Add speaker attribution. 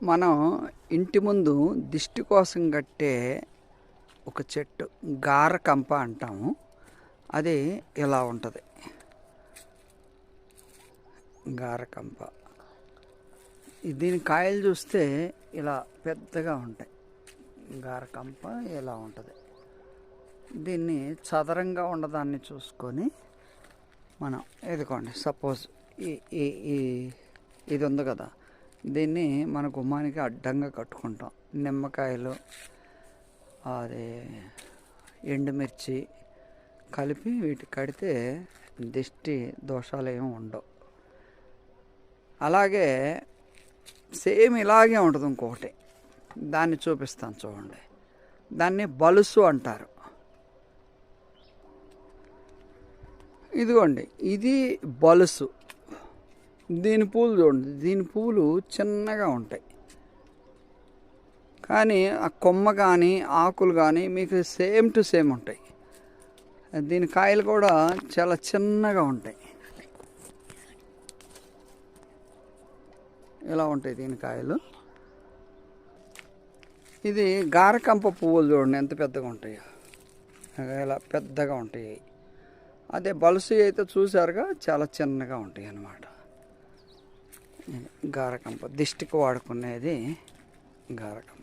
Speaker 1: మనం ఇంటి ముందు దిష్టి కోసం కట్టే ఒక చెట్టు గారకంప అంటాము. అది ఇలా ఉంటుంది. గారకంప దీని కాయలు చూస్తే ఇలా పెద్దగా ఉంటాయి. గారకంప ఇలా ఉంటుంది. దీన్ని చదరంగా ఉన్నదాన్ని చూసుకొని మనం ఎదుకోండి. సపోజ్ ఇది ఉంది కదా, దీన్ని మన గుమ్మానికి అడ్డంగా కట్టుకుంటాం. నిమ్మకాయలు, అది ఎండుమిర్చి కలిపి వీటికి కడితే దిష్టి దోషాలు ఏమి ఉండవు. అలాగే సేమ్ ఇలాగే ఉంటుంది ఇంకొకటి, దాన్ని చూపిస్తాను చూడండి. దాన్ని బలుసు అంటారు. ఇదిగోండి, ఇది బలుసు. దీని పూలు చూడండి, దీని పూలు చిన్నగా ఉంటాయి, కానీ ఆ కొమ్మ కానీ ఆకులు కానీ మీకు సేమ్ టు సేమ్ ఉంటాయి. దీని కాయలు కూడా చాలా చిన్నగా ఉంటాయి. ఇలా ఉంటాయి దీని కాయలు. ఇది గారకంప పువ్వులు చూడండి ఎంత పెద్దగా ఉంటాయో, ఇలా పెద్దగా ఉంటాయి. అదే బలుసు అయితే చూసారుగా, చాలా చిన్నగా ఉంటాయి అన్నమాట. గారకంప దిష్టికి వాడుకునేది గారకంప.